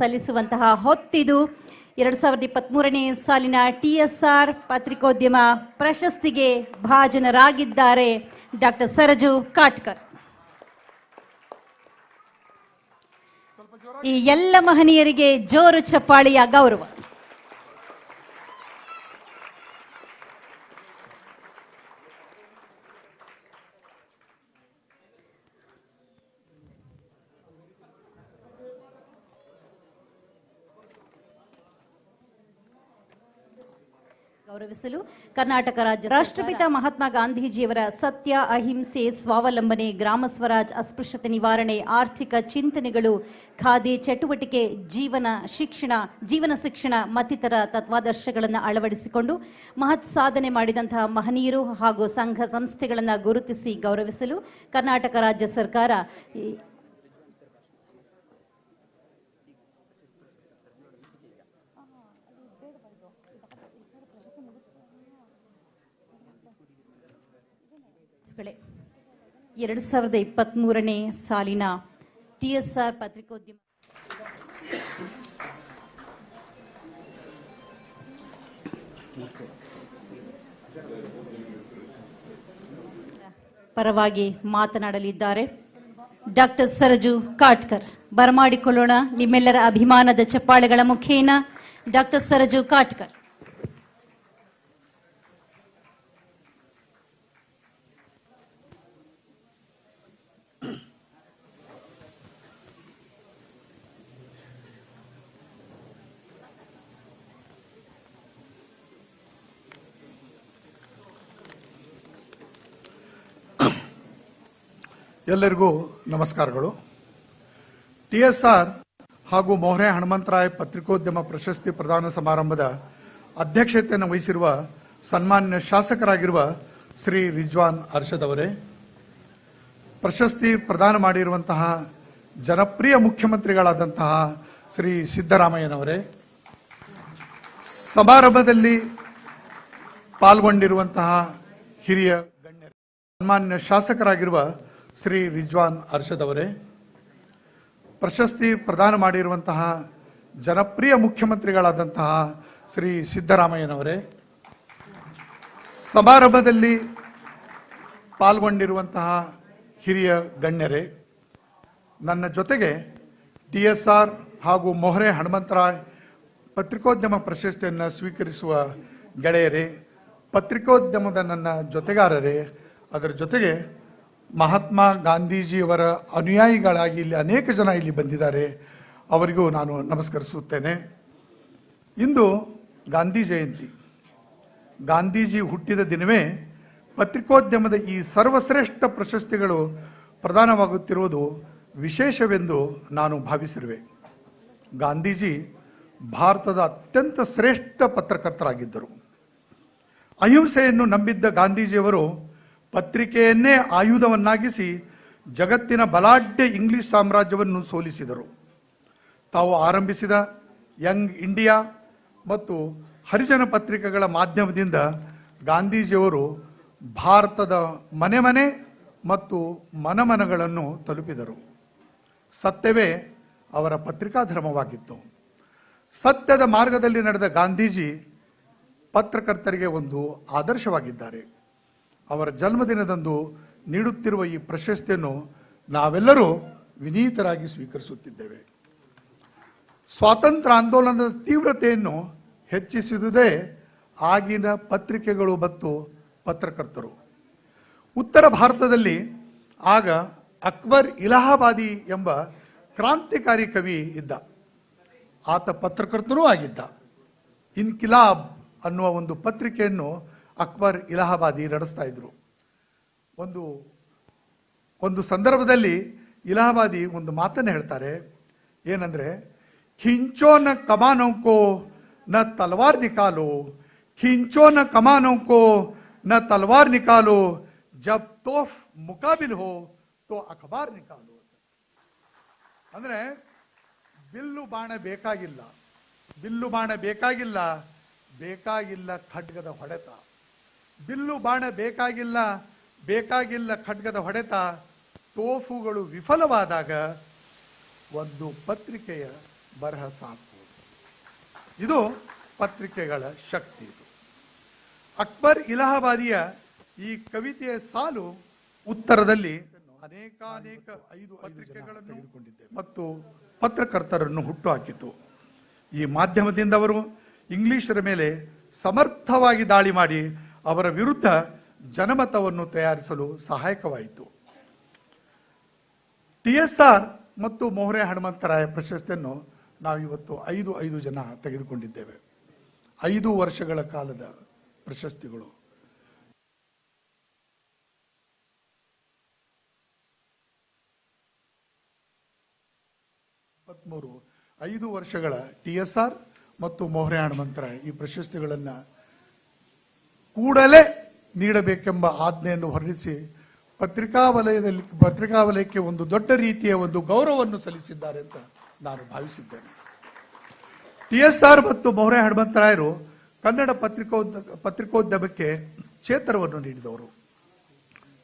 ಸಲ್ಲಿಸುವಂತಹ ಹೊತ್ತಿದು 2023ನೇ ಸಾಲಿನ TSR ಪತ್ರಿಕೋದ್ಯಮ ಪ್ರಶಸ್ತಿಗೆ ಭಾಜನರಾಗಿದ್ದಾರೆ ಡಾಕ್ಟರ್ ಸರಜು ಕಾಟ್ಕರ್. ಈ ಎಲ್ಲ ಮಹನೀಯರಿಗೆ ಜೋರು ಚಪ್ಪಾಳಿಯ ಗೌರವ. ಗೌರವಿಸಲು ಕರ್ನಾಟಕ ರಾಜ್ಯ ರಾಷ್ಟ್ರಪಿತ ಮಹಾತ್ಮ ಗಾಂಧೀಜಿಯವರ ಸತ್ಯ, ಅಹಿಂಸೆ, ಸ್ವಾವಲಂಬನೆ, ಗ್ರಾಮ ಸ್ವರಾಜ್, ಅಸ್ಪೃಶ್ಯತೆ ನಿವಾರಣೆ, ಆರ್ಥಿಕ ಚಿಂತನೆಗಳು, ಖಾದಿ ಚಟುವಟಿಕೆ, ಜೀವನ ಶಿಕ್ಷಣ ಮತ್ತಿತರ ತತ್ವಾದರ್ಶಗಳನ್ನು ಅಳವಡಿಸಿಕೊಂಡು ಮಹತ್ ಸಾಧನೆ ಮಾಡಿದಂತಹ ಮಹನೀಯರು ಹಾಗೂ ಸಂಘ ಸಂಸ್ಥೆಗಳನ್ನು ಗುರುತಿಸಿ ಗೌರವಿಸಲು ಕರ್ನಾಟಕ ರಾಜ್ಯ ಸರ್ಕಾರ ಗಳೇ 2023ನೇ ಸಾಲಿನ TSR ಪತ್ರಿಕೋದ್ಯಮ ಪರವಾಗಿ ಮಾತನಾಡಲಿದ್ದಾರೆ ಡಾಕ್ಟರ್ ಸರಜು ಕಾಟ್ಕರ್. ಬರಮಾಡಿಕೊಳ್ಳೋಣ ನಿಮ್ಮೆಲ್ಲರ ಅಭಿಮಾನದ ಚಪ್ಪಾಳೆಗಳ ಮುಖೇನ ಡಾಕ್ಟರ್ ಸರಜು ಕಾಟ್ಕರ್. ಎಲ್ಲರಿಗೂ ನಮಸ್ಕಾರಗಳು. TSR ಹಾಗೂ ಮೊಹರೆ ಹನುಮಂತರಾಯ ಪತ್ರಿಕೋದ್ಯಮ ಪ್ರಶಸ್ತಿ ಪ್ರದಾನ ಸಮಾರಂಭದ ಅಧ್ಯಕ್ಷತೆಯನ್ನು ವಹಿಸಿರುವ ಸನ್ಮಾನ್ಯ ಶಾಸಕರಾಗಿರುವ ಶ್ರೀ ರಿಜ್ವಾನ್ ಅರ್ಷದ್ ಅವರೇ, ಪ್ರಶಸ್ತಿ ಪ್ರದಾನ ಮಾಡಿರುವಂತಹ ಜನಪ್ರಿಯ ಮುಖ್ಯಮಂತ್ರಿಗಳಾದಂತಹ ಶ್ರೀ ಸಿದ್ದರಾಮಯ್ಯನವರೇ, ಸಮಾರಂಭದಲ್ಲಿ ಪಾಲ್ಗೊಂಡಿರುವಂತಹ ಹಿರಿಯ ಗಣ್ಯರು, ಸನ್ಮಾನ್ಯ ಶಾಸಕರಾಗಿರುವ ಶ್ರೀ ರಿಜ್ವಾನ್ ಅರ್ಷದ್ ಅವರೇ, ಪ್ರಶಸ್ತಿ ಪ್ರದಾನ ಮಾಡಿರುವಂತಹ ಜನಪ್ರಿಯ ಮುಖ್ಯಮಂತ್ರಿಗಳಾದಂತಹ ಶ್ರೀ ಸಿದ್ದರಾಮಯ್ಯನವರೇ, ಸಮಾರಂಭದಲ್ಲಿ ಪಾಲ್ಗೊಂಡಿರುವಂತಹ ಹಿರಿಯ ಗಣ್ಯರೇ, ನನ್ನ ಜೊತೆಗೆ TSR ಹಾಗೂ ಮೊಹರೆ ಹನುಮಂತರಾಯ್ ಪತ್ರಿಕೋದ್ಯಮ ಪ್ರಶಸ್ತಿಯನ್ನು ಸ್ವೀಕರಿಸುವ ಗೆಳೆಯರೇ, ಪತ್ರಿಕೋದ್ಯಮದ ನನ್ನ ಜೊತೆಗಾರರೇ, ಅದರ ಜೊತೆಗೆ ಮಹಾತ್ಮ ಗಾಂಧೀಜಿಯವರ ಅನುಯಾಯಿಗಳಾಗಿ ಇಲ್ಲಿ ಅನೇಕ ಜನ ಇಲ್ಲಿ ಬಂದಿದ್ದಾರೆ, ಅವರಿಗೂ ನಾನು ನಮಸ್ಕರಿಸುತ್ತೇನೆ. ಇಂದು ಗಾಂಧಿ ಜಯಂತಿ. ಗಾಂಧೀಜಿ ಹುಟ್ಟಿದ ದಿನವೇ ಪತ್ರಿಕೋದ್ಯಮದ ಈ ಸರ್ವಶ್ರೇಷ್ಠ ಪ್ರಶಸ್ತಿಗಳು ಪ್ರದಾನವಾಗುತ್ತಿರುವುದು ವಿಶೇಷವೆಂದು ನಾನು ಭಾವಿಸಿರುವೆ. ಗಾಂಧೀಜಿ ಭಾರತದ ಅತ್ಯಂತ ಶ್ರೇಷ್ಠ ಪತ್ರಕರ್ತರಾಗಿದ್ದರು. ಅಹಿಂಸೆಯನ್ನು ನಂಬಿದ್ದ ಗಾಂಧೀಜಿಯವರು ಪತ್ರಿಕೆಯನ್ನೇ ಆಯುಧವನ್ನಾಗಿಸಿ ಜಗತ್ತಿನ ಬಲಾಢ್ಯ ಇಂಗ್ಲಿಷ್ ಸಾಮ್ರಾಜ್ಯವನ್ನು ಸೋಲಿಸಿದರು. ತಾವು ಆರಂಭಿಸಿದ ಯಂಗ್ ಇಂಡಿಯಾ ಮತ್ತು ಹರಿಜನ ಪತ್ರಿಕೆಗಳ ಮಾಧ್ಯಮದಿಂದ ಗಾಂಧೀಜಿಯವರು ಭಾರತದ ಮನೆ ಮನೆ ಮತ್ತು ಮನಮನಗಳನ್ನು ತಲುಪಿದರು. ಸತ್ಯವೇ ಅವರ ಪತ್ರಿಕಾ ಧರ್ಮವಾಗಿತ್ತು. ಸತ್ಯದ ಮಾರ್ಗದಲ್ಲಿ ನಡೆದ ಗಾಂಧೀಜಿ ಪತ್ರಕರ್ತರಿಗೆ ಒಂದು ಆದರ್ಶವಾಗಿದ್ದಾರೆ. ಅವರ ಜನ್ಮದಿನದಂದು ನೀಡುತ್ತಿರುವ ಈ ಪ್ರಶಸ್ತಿಯನ್ನು ನಾವೆಲ್ಲರೂ ವಿನೀತರಾಗಿ ಸ್ವೀಕರಿಸುತ್ತಿದ್ದೇವೆ. ಸ್ವಾತಂತ್ರ್ಯ ಆಂದೋಲನದ ತೀವ್ರತೆಯನ್ನು ಹೆಚ್ಚಿಸಿದುದೇ ಆಗಿನ ಪತ್ರಿಕೆಗಳು ಮತ್ತು ಪತ್ರಕರ್ತರು. ಉತ್ತರ ಭಾರತದಲ್ಲಿ ಆಗ ಅಕ್ಬರ್ ಇಲಹಾಬಾದಿ ಎಂಬ ಕ್ರಾಂತಿಕಾರಿ ಕವಿ ಇದ್ದ. ಆತ ಪತ್ರಕರ್ತನೂ ಆಗಿದ್ದ. ಇನ್ಕಿಲಾಬ್ ಅನ್ನುವ ಒಂದು ಪತ್ರಿಕೆಯನ್ನು ಅಕ್ಬರ್ ಇಲಹಾಬಾದಿ ನಡೆಸ್ತಾ ಇದ್ರು. ಒಂದು ಸಂದರ್ಭದಲ್ಲಿ ಇಲಹಾಬಾದಿ ಒಂದು ಮಾತನ್ನು ಹೇಳ್ತಾರೆ, ಏನಂದ್ರೆ, ಖಿಂಚೋ ನ ಕಮಾನೋಂಕೋ ನ ತಲವಾರ್ ನಿಕಾಲೋ, ಖಿಂಚೋ ನ ಕಮಾನೋಂಕೋ ನ ತಲವಾರ್ ನಿಕಾಲೋ, ಜಬ್ ತೋಫ್ ಮುಕಾಬಿಲ್ ಹೋ ತೋ ಅಖಬಾರ್ ನಿಕಾಲೋ. ಅಂದ್ರೆ ಬಿಲ್ಲು ಬಾಣ ಬೇಕಾಗಿಲ್ಲ, ಬಿಲ್ಲು ಬಾಣ ಬೇಕಾಗಿಲ್ಲ, ಬೇಕಾಗಿಲ್ಲ ಖಡ್ಗದ ಹೊಡೆತ. ಬಿಲ್ಲು ಬಾಣ ಬೇಕಾಗಿಲ್ಲ, ಬೇಕಾಗಿಲ್ಲ ಖಡ್ಗದ ಹೊಡೆತ. ತೋಫುಗಳು ವಿಫಲವಾದಾಗ ಒಂದು ಪತ್ರಿಕೆಯ ಬರಹ ಸಾಕು. ಇದು ಪತ್ರಿಕೆಗಳ ಶಕ್ತಿ. ಇದು ಅಕ್ಬರ್ ಇಲಹಾಬಾದಿಯ ಈ ಕವಿತೆಯ ಸಾಲು ಉತ್ತರದಲ್ಲಿ ಅನೇಕಾನೇಕ 5 ಪತ್ರಿಕೆಗಳನ್ನು ತೆಗೆದುಕೊಂಡಿದ್ದೇವೆ ಮತ್ತು ಪತ್ರಕರ್ತರನ್ನು ಹುಟ್ಟುಹಾಕಿತು. ಈ ಮಾಧ್ಯಮದಿಂದ ಅವರು ಇಂಗ್ಲಿಷರ ಮೇಲೆ ಸಮರ್ಥವಾಗಿ ದಾಳಿ ಮಾಡಿ ಅವರ ವಿರುದ್ಧ ಜನಮತವನ್ನು ತಯಾರಿಸಲು ಸಹಾಯಕವಾಯಿತು. TSR ಮತ್ತು ಮೊಹರೆ ಹನುಮಂತರಾಯ ಪ್ರಶಸ್ತಿಯನ್ನು ನಾವು ಇವತ್ತು 5 ಜನ ತೆಗೆದುಕೊಂಡಿದ್ದೇವೆ. 5 ವರ್ಷಗಳ ಕಾಲದ ಪ್ರಶಸ್ತಿಗಳು. ಐದು ವರ್ಷಗಳ TSR ಮತ್ತು ಮೊಹರೆ ಹನುಮಂತರಾಯ ಈ ಪ್ರಶಸ್ತಿಗಳನ್ನು ಕೂಡಲೇ ನೀಡಬೇಕೆಂಬ ಆಜ್ಞೆಯನ್ನು ಹೊರಡಿಸಿ ಪತ್ರಿಕಾ ವಲಯಕ್ಕೆ ಒಂದು ದೊಡ್ಡ ರೀತಿಯ ಒಂದು ಗೌರವವನ್ನು ಸಲ್ಲಿಸಿದ್ದಾರೆ ಅಂತ ನಾನು ಭಾವಿಸಿದ್ದೇನೆ. TSR ಮತ್ತು ಮೊಹರೆ ಹನುಮಂತರಾಯರು ಕನ್ನಡ ಪತ್ರಿಕೋದ್ಯಮಕ್ಕೆ ಚೇತರವನ್ನು ನೀಡಿದವರು.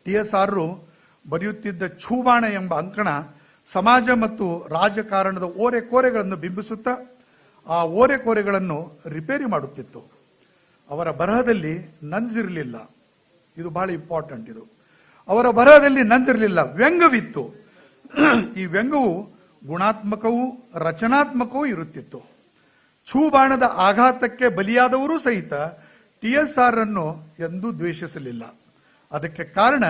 TSR ಬರೆಯುತ್ತಿದ್ದ ಛೂಬಾಣ ಎಂಬ ಅಂಕಣ ಸಮಾಜ ಮತ್ತು ರಾಜಕಾರಣದ ಓರೆಕೋರೆಗಳನ್ನು ಬಿಂಬಿಸುತ್ತಾ ಆ ಓರೆಕೋರೆಗಳನ್ನು ರಿಪೇರಿ ಮಾಡುತ್ತಿತ್ತು. ಅವರ ಬರಹದಲ್ಲಿ ನಂಜಿರಲಿಲ್ಲ. ಇದು ಬಹಳ ಇಂಪಾರ್ಟೆಂಟ್. ಇದು ಅವರ ಬರಹದಲ್ಲಿ ನಂಜಿರಲಿಲ್ಲ, ವ್ಯಂಗ್ಯವಿತ್ತು. ಈ ವ್ಯಂಗ್ಯವು ಗುಣಾತ್ಮಕವೂ ರಚನಾತ್ಮಕವೂ ಇರುತ್ತಿತ್ತು. ಛೂಬಾಣದ ಆಘಾತಕ್ಕೆ ಬಲಿಯಾದವರೂ ಸಹಿತ TSR ಅನ್ನು ಎಂದೂ ದ್ವೇಷಿಸಲಿಲ್ಲ. ಅದಕ್ಕೆ ಕಾರಣ